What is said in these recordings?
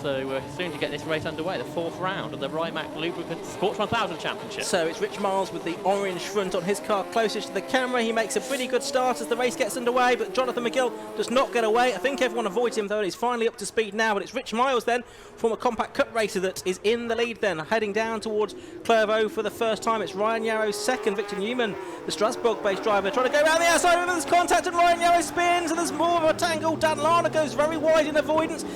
So we're soon to get this race underway, the fourth round of the Rymax Lubricants Sports 1000 Championship. So it's Rich Miles with the orange front on his car closest to the camera. He makes a pretty good start as the race gets underway, but Jonathan McGill does not get away. I think everyone avoids him though, and he's finally up to speed now. But it's Rich Miles then, former Compact Cup racer, that is in the lead then, heading down towards Clairvaux for the first time. It's Ryan Yarrow second, Victor Newman, the Strasbourg-based driver, trying to go around the outside. There's contact and Ryan Yarrow spins, and there's more of a tangle. Dan Lana goes very wide in avoidance.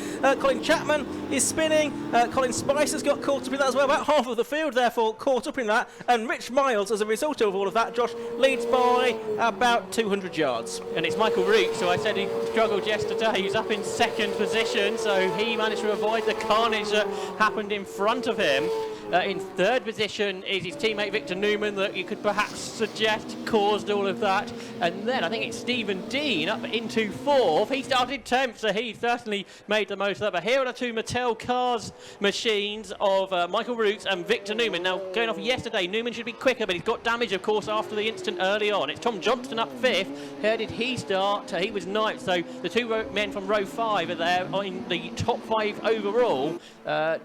Colin Chapman is spinning. Colin Spicer's got caught up in that as well. About half of the field therefore caught up in that, and Rich Miles, as a result of all of that, Josh, leads by about 200 yards. And it's Michael Roots, who I said he struggled yesterday. He's up in second position, so he managed to avoid the carnage that happened in front of him. In third position is his teammate Victor Newman, that you could perhaps suggest caused all of that. And then I think it's Stephen Dean up into fourth. He started 10th, so he certainly made the most of that. But here are the two Mattel Cars machines of Michael Roots and Victor Newman. Now, going off yesterday, Newman should be quicker, but he's got damage, of course, after the incident early on. It's Tom Johnston up fifth. How did he start? He was ninth. So the two men from row 5 are there in the top 5 overall,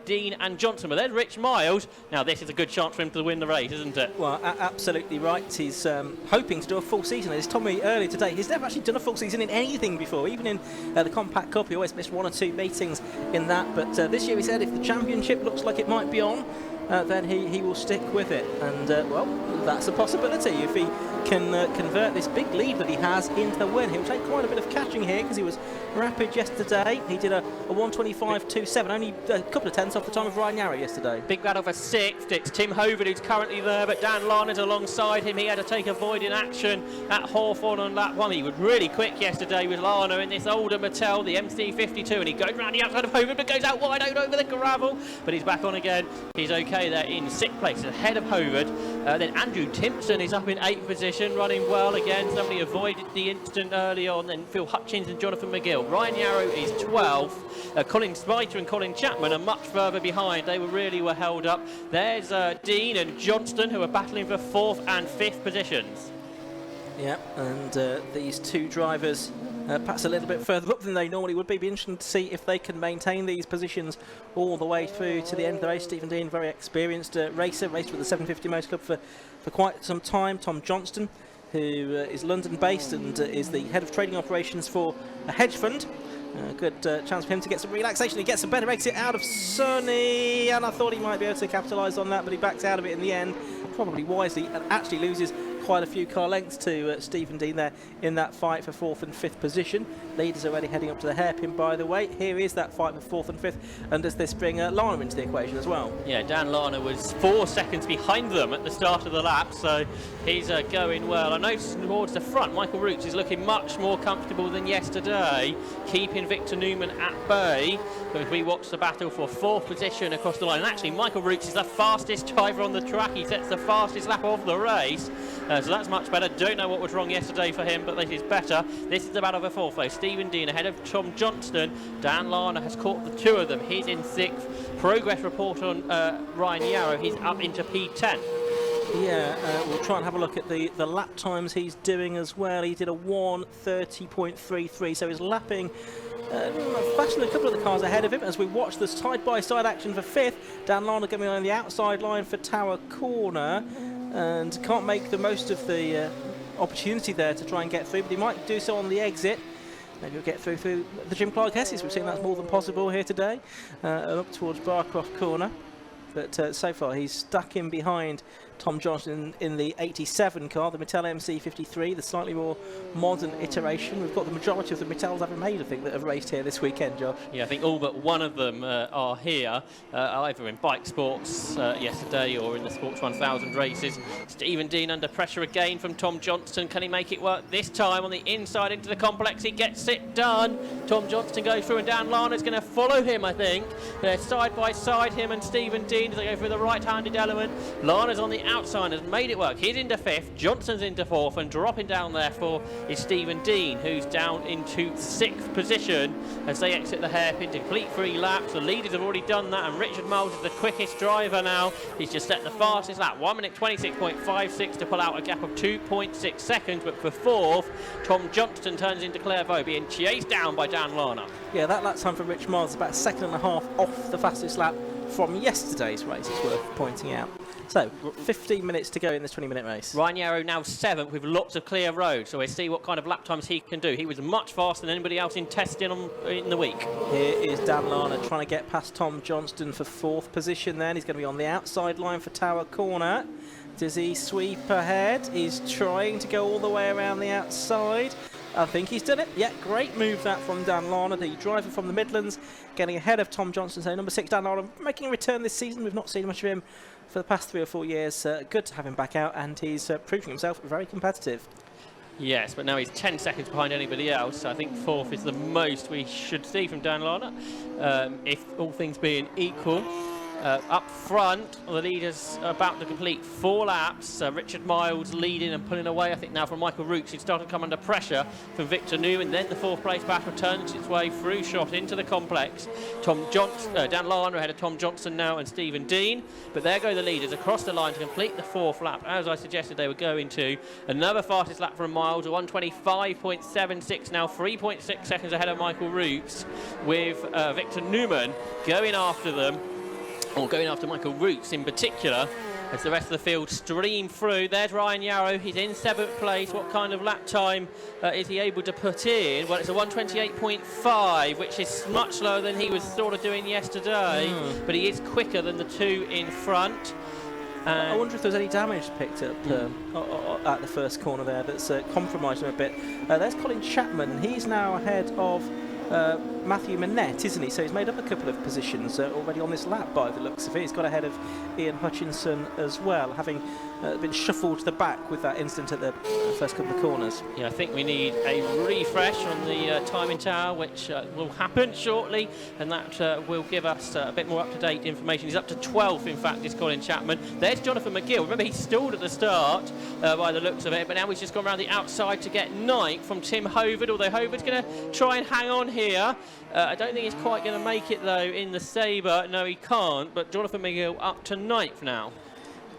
Dean and Johnson. But then Rich Miles. Now this is a good chance for him to win the race, isn't it? Well, absolutely right. He's hoping to do a full season. As told me earlier today, he's never actually done a full season in anything before. Even in the Compact Cup, he always missed 1 or 2 meetings in that. But this year he said if the championship looks like it might be on, then he will stick with it. And, well, that's a possibility. If he can convert this big lead that he has into the win, he'll take quite a bit of catching here, because he was rapid yesterday. He did a 1:25.27, only a couple of tenths off the time of Ryan Yarrow yesterday. Big battle for 6th. It's Tim Hovard who's currently there, but Dan Larner's alongside him. He had to take a void in action at Hawthorne on lap 1. He was really quick yesterday with Larner in this older Mattel, the MC52, and he goes round the outside of Hovard, but goes out wide out over the gravel. But he's back on again. He's okay there in 6th place, ahead of Hovard. Then Andrew Timpson is up in 8th position, running well again. Somebody avoided the incident early on. Then Phil Hutchins and Jonathan McGill. Ryan Yarrow is 12th. Colin Spicer and Colin Chapman are much further behind. They were held up. There's Dean and Johnston, who are battling for 4th and 5th positions. Yeah, and these two drivers perhaps a little bit further up than they normally would be. Be interesting to see if they can maintain these positions all the way through to the end of the race. Stephen Dean, very experienced racer, raced with the 750 Motor Club for quite some time. Tom Johnston, who is London-based and is the head of trading operations for a hedge fund. Good chance for him to get some relaxation. He gets a better exit out of Sunny, and I thought he might be able to capitalise on that, but he backs out of it in the end, probably wisely, and actually loses quite a few car lengths to Stephen Dean there in that fight for 4th and 5th position. Leaders already heading up to the hairpin, by the way. Here is that fight for 4th and 5th, and does this bring Larner into the equation as well? Yeah, Dan Larner was 4 seconds behind them at the start of the lap, so he's going well. I know towards the front, Michael Roots is looking much more comfortable than yesterday, keeping Victor Newman at bay, because we watched the battle for 4th position across the line. And actually, Michael Roots is the fastest driver on the track. He sets the fastest lap of the race. So that's much better. Don't know what was wrong yesterday for him, but this is better. This is the battle for 4th place. Stephen Dean ahead of Tom Johnston. Dan Larner has caught the 2 of them. He's in 6th. Progress report on Ryan Yarrow. He's up into P10. Yeah, we'll try and have a look at the lap times he's doing as well. He did a 1:30.33, so he's lapping faster than a couple of the cars ahead of him as we watch the side-by-side action for 5th. Dan Larner coming on the outside line for Tower Corner, and can't make the most of the opportunity there to try and get through, but he might do so on the exit. Maybe he'll get through the Jim Clark Hesses. We've seen that's more than possible here today, up towards Barcroft Corner. But so far he's stuck in behind Tom Johnston in the 87 car, the Mattel MC53, the slightly more modern iteration. We've got the majority of the Mattels ever made, I think, that have raced here this weekend, Josh. Yeah, I think all but one of them are here, either in bike sports yesterday or in the Sports 1000 races. Stephen Dean under pressure again from Tom Johnston. Can he make it work this time on the inside into the complex? He gets it done. Tom Johnston goes through, and Dan Larner's going to follow him, I think. They're side by side, him and Stephen Dean, as they go through the right-handed element. Larner's on the the outside has made it work. He's into 5th, Johnston's into 4th, and dropping down there for is Stephen Dean, who's down into 6th position as they exit the hairpin to complete 3 laps. The leaders have already done that, and Richard Miles is the quickest driver now. He's just set the fastest lap, 1 minute 26.56 to pull out a gap of 2.6 seconds. But for 4th, Tom Johnston turns into Clairvaux, being chased down by Dan Larner. Yeah, that lap time for Rich Miles is about a second and a half off the fastest lap from yesterday's race, it's worth pointing out. So, 15 minutes to go in this 20-minute race. Ryan Yarrow now 7th with lots of clear road, so we'll see what kind of lap times he can do. He was much faster than anybody else in testing in the week. Here is Dan Larner trying to get past Tom Johnston for 4th position then. He's going to be on the outside line for Tower Corner. Does he sweep ahead? He's trying to go all the way around the outside. I think he's done it. Yeah, great move that from Dan Larner, the driver from the Midlands, getting ahead of Tom Johnston. So number 6, Dan Larner, making a return this season. We've not seen much of him for the past 3 or 4 years. Good to have him back out, and he's proving himself very competitive. Yes, but now he's 10 seconds behind anybody else. I think 4th is the most we should see from Dan Larner, if all things being equal. Up front, the leaders are about to complete 4 laps. Richard Miles leading and pulling away, I think, now from Michael Roots, who's starting to come under pressure from Victor Newman. Then the 4th place battle turns its way through shot into the complex. Dan Larner ahead of Tom Johnston now and Stephen Dean. But there go the leaders across the line to complete the 4th lap, as I suggested they were going to. Another fastest lap from Miles, a 1:25.76 now, 3.6 seconds ahead of Michael Roots, with Victor Newman going after them. Or going after Michael Roots in particular, as the rest of the field stream through. There's Ryan Yarrow, he's in 7th place. What kind of lap time is he able to put in? Well, it's a 1:28.5, which is much slower than he was sort of doing yesterday, but he is quicker than the 2 in front. I wonder if there's any damage picked up at the first corner there that's compromised him a bit. There's Colin Chapman, and he's now ahead of Matthew Manette, isn't he? So he's made up a couple of positions already on this lap by the looks of it. He's got ahead of Ian Hutchinson as well, having been shuffled to the back with that incident at the first couple of corners. Yeah, I think we need a refresh on the timing tower, which will happen shortly, and that will give us a bit more up-to-date information. He's up to 12th, in fact, is Colin Chapman. There's Jonathan McGill. Remember, he stalled at the start by the looks of it, but now he's just gone around the outside to get 9th from Tim Hovard, although Hovard's going to try and hang on here. I don't think he's quite going to make it, though, in the Sabre. No, he can't, but Jonathan McGill up to 9th now.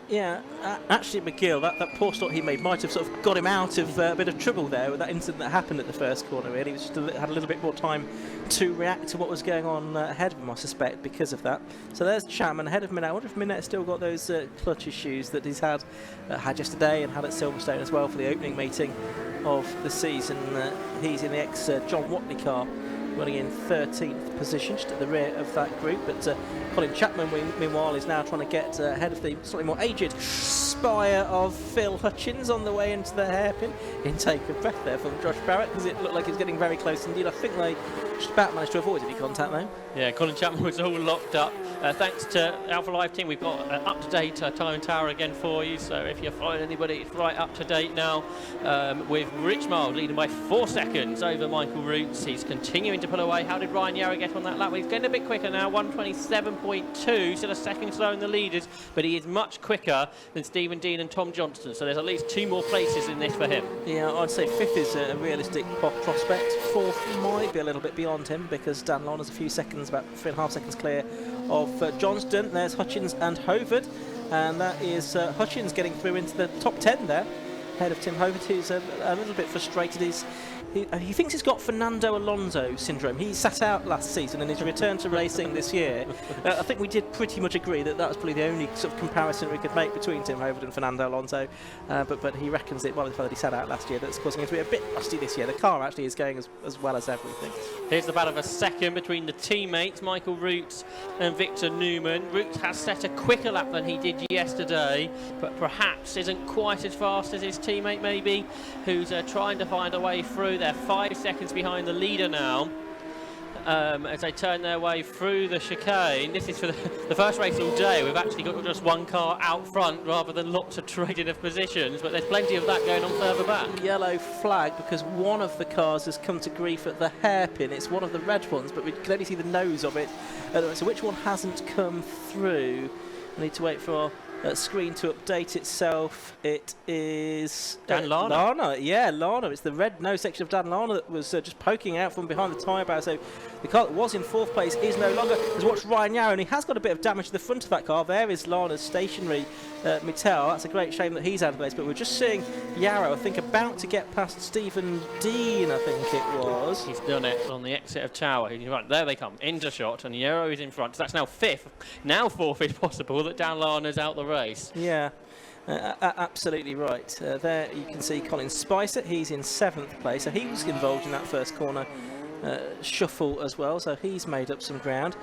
Yeah, actually McGill, that poor start he made might have sort of got him out of a bit of trouble there with that incident that happened at the first corner, really. He was just had a little bit more time to react to what was going on ahead of him, I suspect, because of that. So there's Chapman ahead of Minette. I wonder if Minette's still got those clutch issues that he's had yesterday and had at Silverstone as well for the opening meeting of the season. He's in the ex-John Watley car, running in 13th position, just at the rear of that group. But Colin Chapman, meanwhile, is now trying to get ahead of the slightly more aged spire of Phil Hutchins on the way into the hairpin. Intake of breath there from Josh Barrett, because it looked like he was getting very close indeed. I think they just about managed to avoid any contact though. Yeah, Colin Chapman was all locked up. Thanks to Alpha Live team, we've got an up-to-date time tower again for you, so if you're following anybody, it's right up to date now, with Rich Miles leading by 4 seconds over Michael Roots. He's continuing to pull away. How did Ryan Yarrow get on that lap? Well, he's getting a bit quicker now, 1:27.2, still a second slower than the leaders, but he is much quicker than Stephen Dean and Tom Johnston, so there's at least 2 more places in this for him. Yeah, I'd say 5th is a realistic prospect. 4th might be a little bit beyond him, because Dan Larner's a few seconds, about 3.5 seconds clear of Johnston. There's Hutchins and Hovard, and that is Hutchins getting through into the top 10 there, ahead of Tim Hovard, who's a little bit frustrated. He thinks he's got Fernando Alonso syndrome. He sat out last season and he's returned to racing this year. I think we did pretty much agree that was probably the only sort of comparison we could make between Tim Hovard and Fernando Alonso. But he reckons it, well, the fact that he sat out last year, that's causing him to be a bit rusty this year. The car actually is going as well as everything. Here's the battle of a second between the teammates, Michael Roots and Victor Newman. Roots has set a quicker lap than he did yesterday, but perhaps isn't quite as fast as his teammate maybe, who's trying to find a way through. They're 5 seconds behind the leader now, as they turn their way through the chicane. This is for the first race all day. We've actually got just one car out front rather than lots of trading of positions, but there's plenty of that going on further back. Yellow flag because one of the cars has come to grief at the hairpin. It's one of the red ones, but we can only see the nose of it. So which one hasn't come through? We need to wait for screen to update itself. It is Dan Lana. Lana, yeah, Lana. It's the red nose section of Dan Lana that was just poking out from behind the tyre barrier. So the car that was in 4th place is no longer. Has watched Ryan Yarrow, and he has got a bit of damage to the front of that car. There is Lana's stationary Mattel. That's a great shame that he's out of the race. But we're just seeing Yarrow, I think, about to get past Stephen Dean, I think it was. He's done it on the exit of Tower. He's right, there they come, into shot, and Yarrow is in front. So that's now 5th. Now 4th is possible that Dan Lana's out the race. Yeah, absolutely right. There you can see Colin Spicer. He's in 7th place. So he was involved in that first corner shuffle as well. So he's made up some ground.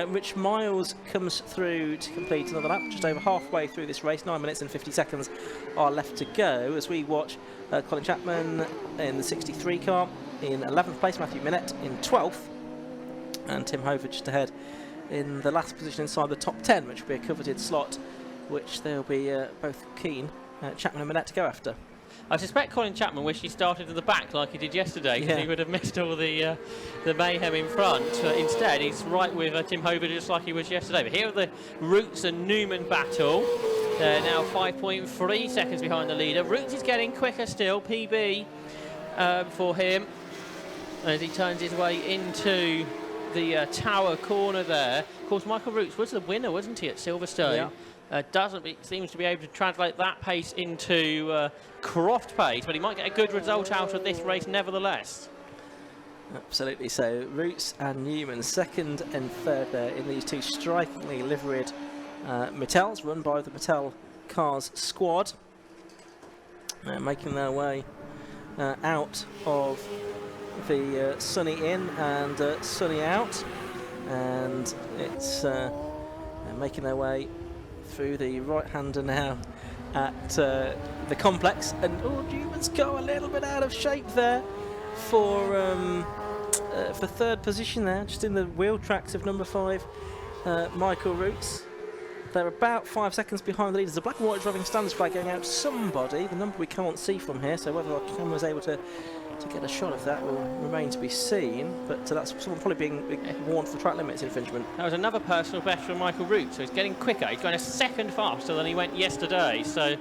Rich Miles comes through to complete another lap, just over halfway through this race. 9 minutes and 50 seconds are left to go as we watch Colin Chapman in the 63 car in 11th place, Matthew Minette in 12th, and Tim Hover just ahead in the last position inside the top 10, which will be a coveted slot, which they'll be both keen, Chapman and Minette, to go after. I suspect Colin Chapman wished he started at the back like he did yesterday, because he would have missed all the mayhem in front. Instead, he's right with Tim Hover just like he was yesterday. But here are the Roots and Newman battle. They're now 5.3 seconds behind the leader. Roots is getting quicker still, PB for him, as he turns his way into the Tower corner there. Of course, Michael Roots was the winner, wasn't he, at Silverstone? Yeah. Seems to be able to translate that pace into Croft pace, but he might get a good result out of this race nevertheless. Absolutely. So Roots and Newman, 2nd and 3rd there in these two strikingly liveried Mattels, run by the Mattel Cars squad, making their way out of the sunny in and sunny out, and it's making their way through the right-hander now at the complex, and Newman's got a little bit out of shape there for 3rd position there, just in the wheel tracks of number 5, Michael Roots. They're about 5 seconds behind the leaders. The black and white driving standards flag going out to somebody, the number we can't see from here, so whether our camera's able to get a shot of that will remain to be seen, but that's someone probably being warned for track limits infringement. That was another personal best from Michael Roots, so he's getting quicker. He's going a second faster than he went yesterday, so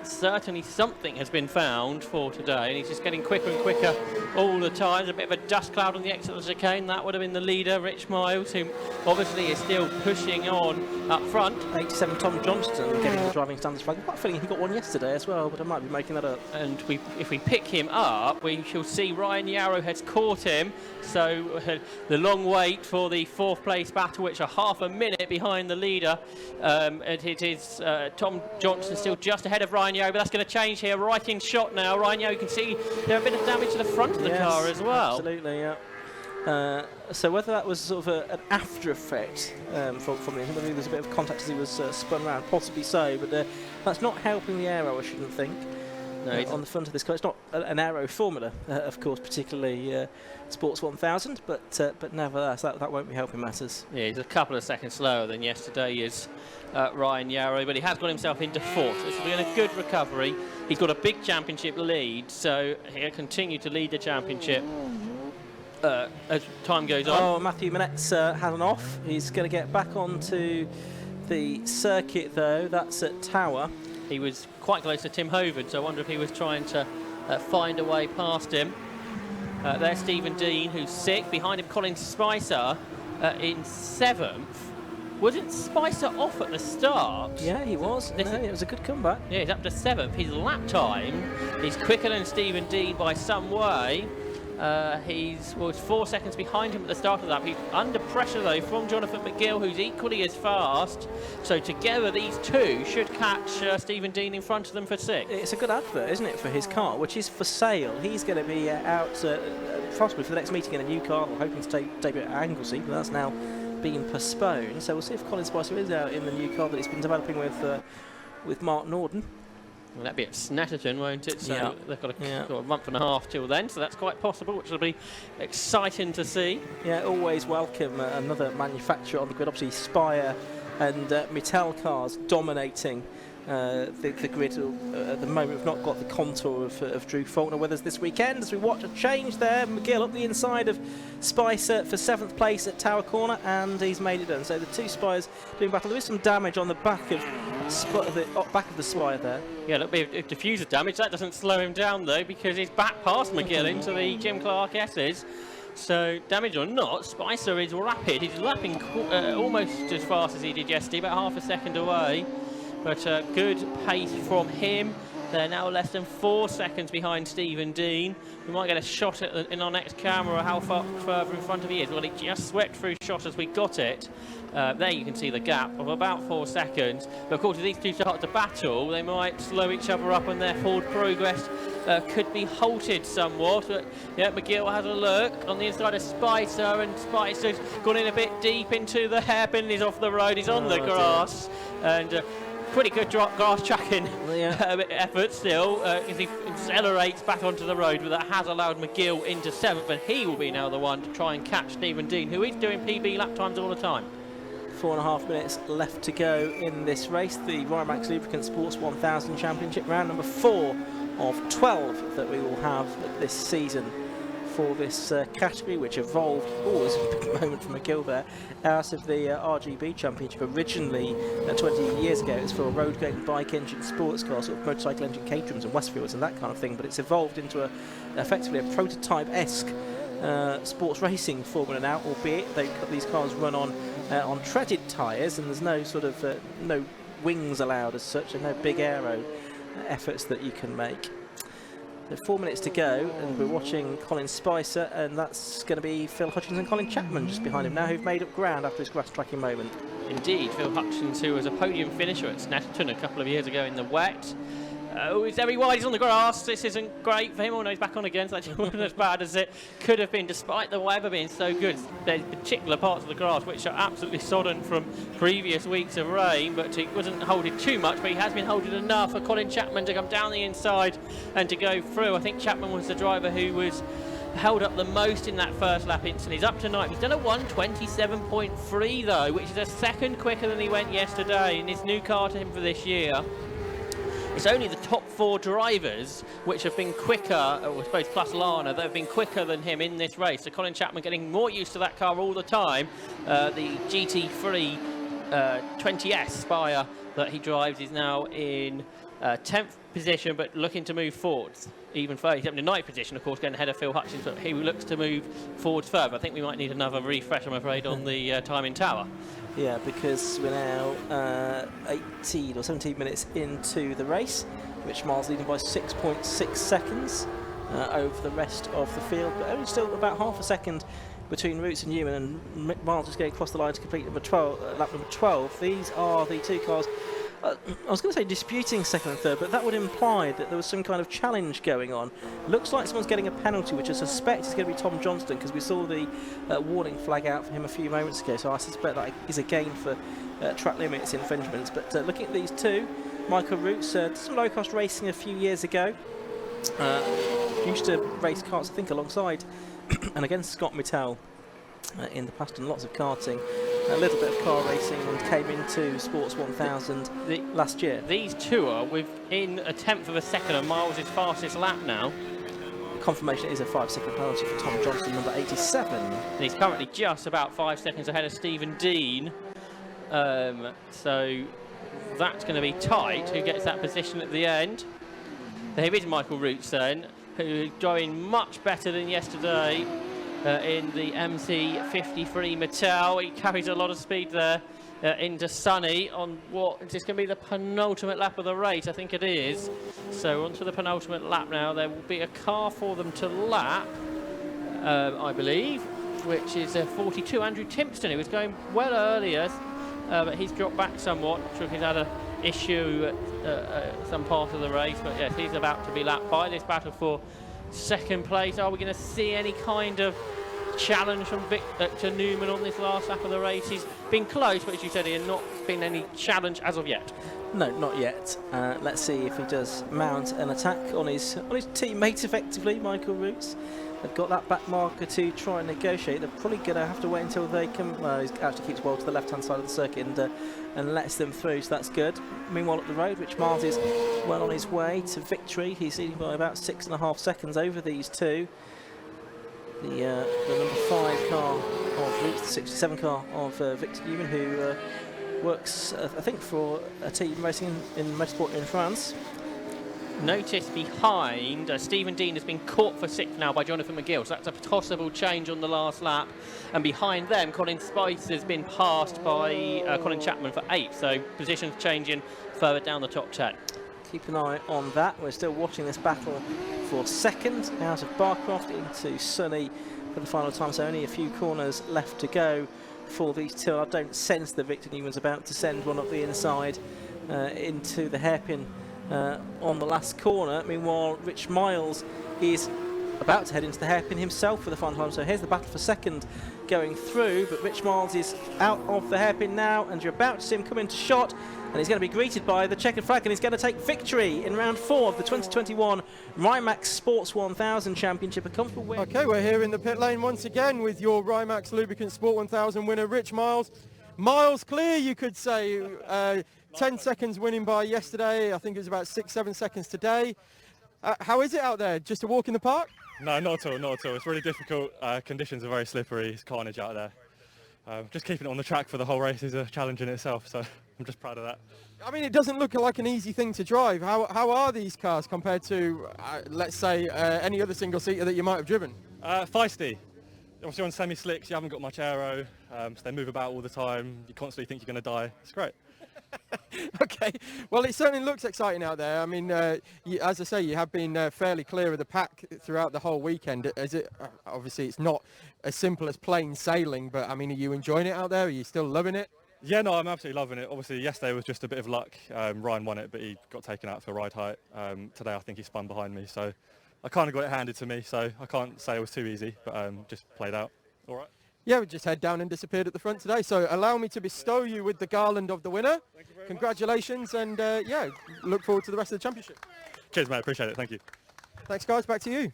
certainly something has been found for today, and he's just getting quicker and quicker all the time. There's a bit of a dust cloud on the exit of the chicane. That would have been the leader, Rich Miles, who obviously is still pushing on up front. 87 Tom Johnston getting the driving standards flag. I've got a feeling he got one yesterday as well, but I might be making that up. And if we pick him up, we shall see Ryan Yarrow has caught him. So the long wait for the 4th place battle, which are half a minute behind the leader. And it is Tom Johnston still just ahead of Ryan Yarrow, but that's going to change here. Right in shot now. Ryan Yarrow, you can see there's a bit of damage to the front of the car as well. Absolutely, yeah. So whether that was sort of an after effect from him, whether there was a bit of contact as he was spun around, possibly so, but that's not helping the aero, I shouldn't think. No, on the front of this car. It's not an aero formula, of course, particularly Sports 1000, but nevertheless, that won't be helping matters. Yeah, he's a couple of seconds slower than yesterday is Ryan Yarrow, but he has got himself into 4th. This has been a good recovery. He's got a big championship lead, so he'll continue to lead the championship as time goes on. Oh, Matthew Minette's had an off. He's going to get back onto the circuit, though. That's at Tower. He was quite close to Tim Hoven, so I wonder if he was trying to find a way past him. There's Stephen Dean, who's sick. Behind him, Colin Spicer in 7th. Wasn't Spicer off at the start? Yeah, he was. It was a good comeback. Yeah, he's up to 7th. His lap time is quicker than Stephen Dean by some way. He's 4 seconds behind him at the start of the lap. He's under pressure, though, from Jonathan McGill, who's equally as fast. So together, these two should catch Stephen Dean in front of them for 6th. It's a good advert, isn't it, for his car, which is for sale. He's going to be out possibly for the next meeting in a new car. We're hoping to debut at Anglesey, but that's now been postponed. So we'll see if Colin Spicer is out in the new car that he's been developing with Mark Norden. Well, that'd be at Snetterton, won't it? So they've got a month and a half till then, so that's quite possible, which will be exciting to see. Yeah, always welcome another manufacturer on the grid. Obviously, Spire and Mattel cars dominating the grid at the moment. We've not got the contour of Drew Faulkner with us this weekend as we watch a change there. McGill up the inside of Spicer for 7th place at Tower Corner, and he's made it done. So the two Spires doing battle. There is some damage on the back of the Spire there. Yeah, look, a bit of diffuser damage. That doesn't slow him down though, because he's back past McGill into the Jim Clark S's. So, damage or not, Spicer is rapid. He's lapping almost as fast as he did yesterday, about half a second away. But good pace from him. They're now less than 4 seconds behind Stephen Dean. We might get a shot in our next camera how far further in front of he is. Well, he just swept through shot as we got it. There you can see the gap of about 4 seconds. But of course, if these two start to battle, they might slow each other up and their forward progress could be halted somewhat. But yeah, McGill has a look on the inside of Spicer, and Spicer's gone in a bit deep into the hairpin. He's off the road, he's on the grass. And pretty good grass tracking effort still as he accelerates back onto the road, but that has allowed McGill into 7th, and he will be now the one to try and catch Stephen Dean, who is doing PB lap times all the time. 4.5 minutes left to go in this race. The Rymax Lubricants Sports 1000 Championship, round number 4 of 12 that we will have this season for this category, which evolved, always a big moment for McGill there, out of the RGB Championship. Originally, 20 years ago, it was for road going bike engine sports cars, sort of motorcycle engine Caterhams and Westfields and that kind of thing, but it's evolved into effectively a prototype-esque sports racing formula now, albeit these cars run on treaded tyres, and there's no sort of no wings allowed as such, and no big aero efforts that you can make. So 4 minutes to go, and we're watching Colin Spicer, and that's going to be Phil Hutchins and Colin Chapman just behind him now, who've made up ground after his grass tracking moment. Indeed, Phil Hutchins, who was a podium finisher at Snetterton a couple of years ago in the wet. He's very wide, he's on the grass. This isn't great for him. Oh no, he's back on again, so that wasn't as bad as it could have been, despite the weather being so good. There's particular parts of the grass which are absolutely sodden from previous weeks of rain, but he wasn't holding too much, but he has been holding enough for Colin Chapman to come down the inside and to go through. I think Chapman was the driver who was held up the most in that first lap instant. He's up tonight. He's done a 1:27.3 though, which is a second quicker than he went yesterday in his new car to him for this year. It's only the top 4 drivers which have been quicker, or I suppose plus Lana, that have been quicker than him in this race. So Colin Chapman getting more used to that car all the time. The GT3 20S Spire that he drives is now in 10th position, but looking to move forwards even further. He's up in 9th position, of course, getting ahead of Phil Hutchins, but he looks to move forwards further. I think we might need another refresh, I'm afraid, on the timing tower. Yeah, because we're now 18 or 17 minutes into the race, which Miles leading by 6.6 seconds over the rest of the field, but only still about half a second between Roots and Newman, and Miles is going across the line to complete lap number 12. These are the two cars, I was going to say disputing second and third, but that would imply that there was some kind of challenge going on. Looks like someone's getting a penalty, which I suspect is going to be Tom Johnston, because we saw the warning flag out for him a few moments ago, so I suspect that is again for track limits infringements. But looking at these two, Michael Roots did some low-cost racing a few years ago. Used to race karts, I think, alongside and against Scott Mittal in the past, and lots of karting, a little bit of car racing, and came into Sports 1000 last year. These two are within a tenth of a second of Miles' fastest lap now. Confirmation is a 5-second penalty for Tom Johnston, number 87. And he's currently just about 5 seconds ahead of Stephen Dean. So that's going to be tight. Who gets that position at the end? There is Michael Roots then, who's going much better than yesterday in the MC53 Mattel. He carries a lot of speed there into Sunny on what is this going to be the penultimate lap of the race? I think it is. So on to the penultimate lap now. There will be a car for them to lap, I believe, which is 42 Andrew Timpson, who was going well earlier, but he's dropped back somewhat. I'm sure he's had an issue at some part of the race, but yes, he's about to be lapped by this battle for second place. Are we going to see any kind of challenge from Victor Newman on this last lap of the race? He's been close, but as you said, he had not been any challenge as of yet. No, not yet. Let's see if he does mount an attack on his teammate effectively, Michael Roots. They've got that back marker to try and negotiate. They're probably going to have to wait until they come. He actually keeps well to the left-hand side of the circuit and lets them through, so that's good. Meanwhile, at the road, Rich Miles is well on his way to victory. He's leading by about 6.5 seconds over these two. The number 5 car of Roots, the 67 car of Victor Newman, who works, I think, for a team racing in motorsport in France. Notice behind, Stephen Dean has been caught for 6th now by Jonathan McGill, so that's a possible change on the last lap. And behind them, Colin Spice has been passed by Colin Chapman for 8th, so positions changing further down the top 10. Keep an eye on that. We're still watching this battle for 2nd out of Barcroft into Sunny for the final time, so only a few corners left to go for these two. I don't sense that Victor Newman's about to send one up the inside into the hairpin on the last corner. Meanwhile, Rich Miles is about to head into the hairpin himself for the final time. So here's the battle for 2nd going through, but Rich Miles is out of the hairpin now, and you're about to see him come into shot, and he's going to be greeted by the checkered flag, and he's going to take victory in round 4 of the 2021 Rymax Sports 1000 Championship. A comfortable win. Okay, we're here in the pit lane once again with your Rymax Lubricants Sport 1000 winner, Rich Miles. Miles clear, you could say. 10 seconds winning by yesterday. I think it was about 6-7 seconds today. How is it out there? Just a walk in the park? No, not at all, not at all. It's really difficult. Conditions are very slippery. It's carnage out there. Just keeping it on the track for the whole race is a challenge in itself, so I'm just proud of that. I mean, it doesn't look like an easy thing to drive. How are these cars compared to, let's say, any other single-seater that you might have driven? Feisty. Obviously on semi-slicks, you haven't got much aero, so they move about all the time. You constantly think you're going to die. It's great. Okay, well, it certainly looks exciting out there. I mean, as I say, you have been fairly clear of the pack throughout the whole weekend. Is it? Obviously, it's not as simple as plain sailing, but I mean, are you enjoying it out there? Are you still loving it? Yeah, no, I'm absolutely loving it. Obviously, yesterday was just a bit of luck. Ryan won it, but he got taken out for ride height. Today, I think he spun behind me, so I kind of got it handed to me, so I can't say it was too easy, but just played out. All right. Yeah, we just head down and disappeared at the front today. So allow me to bestow you with the garland of the winner. Congratulations, and yeah, look forward to the rest of the championship. Cheers, mate. Appreciate it. Thank you. Thanks, guys. Back to you.